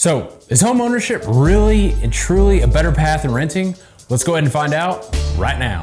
So, is homeownership really and truly a better path than renting? Let's go ahead and find out right now.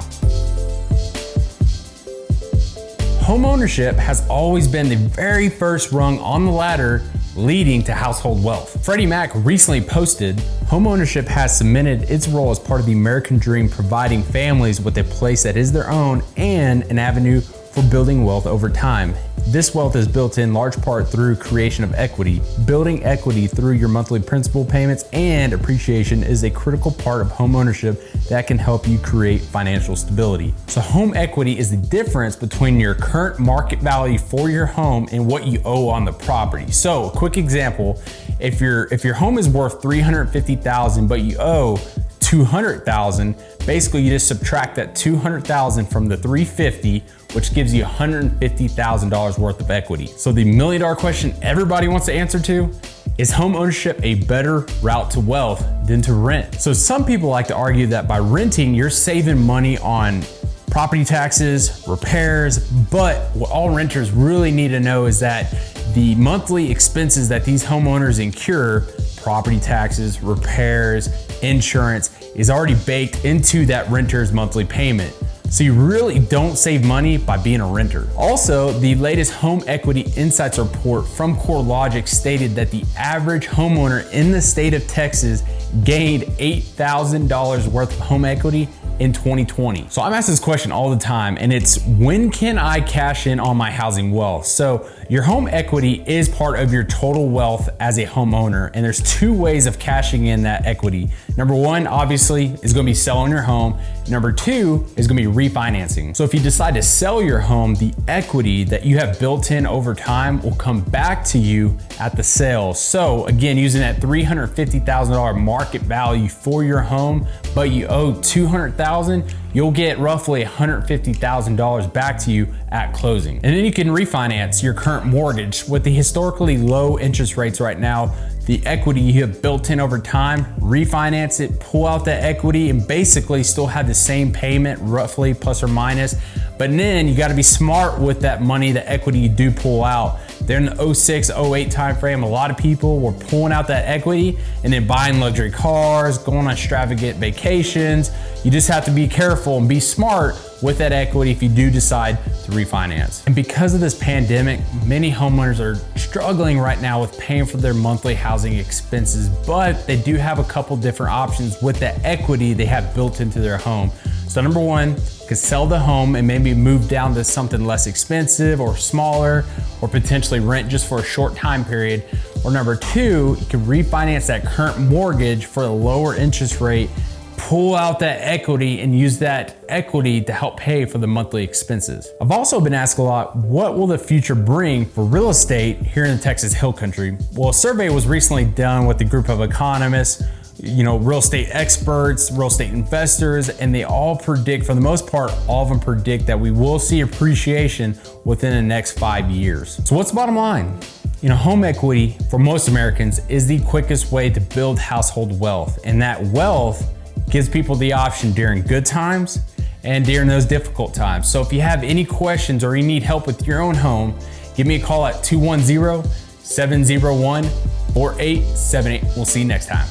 Homeownership has always been the very first rung on the ladder leading to household wealth. Freddie Mac recently posted, homeownership has cemented its role as part of the American dream, providing families with a place that is their own and an avenue for building wealth over time. This wealth is built in large part through creation of equity. Building equity through your monthly principal payments and appreciation is a critical part of homeownership that can help you create financial stability. So home equity is the difference between your current market value for your home and what you owe on the property. So a quick example, if your home is worth $350,000 but you owe $200,000, basically you just subtract that $200,000 from the $350,000, which gives you $150,000 worth of equity. So the $1 million question everybody wants to answer to, is home ownership a better route to wealth than to rent? So some people like to argue that by renting, you're saving money on property taxes, repairs, but what all renters really need to know is that the monthly expenses that these homeowners incur, property taxes, repairs, insurance, is already baked into that renter's monthly payment. So you really don't save money by being a renter. Also, the latest Home Equity Insights report from CoreLogic stated that the average homeowner in the state of Texas gained $8,000 worth of home equity in 2020. So I'm asked this question all the time, and it's, when can I cash in on my housing wealth? So your home equity is part of your total wealth as a homeowner, and there's two ways of cashing in that equity. Number one, obviously, is gonna be selling your home. Number two is gonna be refinancing. So if you decide to sell your home, the equity that you have built in over time will come back to you at the sale. So again, using that $350,000 market value for your home, but you owe $200,000, you'll get roughly $150,000 back to you at closing. And then you can refinance your current mortgage. With the historically low interest rates right now, the equity you have built in over time, refinance it, pull out that equity, and basically still have the same payment, roughly plus or minus. But then you gotta be smart with that money, the equity you do pull out. There in the 06, 08 timeframe, a lot of people were pulling out that equity and then buying luxury cars, going on extravagant vacations. You just have to be careful and be smart with that equity if you do decide to refinance. And because of this pandemic, many homeowners are struggling right now with paying for their monthly housing expenses, but they do have a couple different options with the equity they have built into their home. So number one, you could sell the home and maybe move down to something less expensive or smaller, or potentially rent just for a short time period. Or number two, you can refinance that current mortgage for a lower interest rate, pull out that equity and use that equity to help pay for the monthly expenses. I've also been asked a lot, what will the future bring for real estate here in the Texas Hill Country? Well, a survey was recently done with a group of economists, real estate experts, real estate investors, and they all predict, for the most part, all of them predict that we will see appreciation within the next 5 years. So what's the bottom line? Home equity for most Americans is the quickest way to build household wealth, and that wealth gives people the option during good times and during those difficult times. So if you have any questions or you need help with your own home, give me a call at 210-701-4878. We'll see you next time.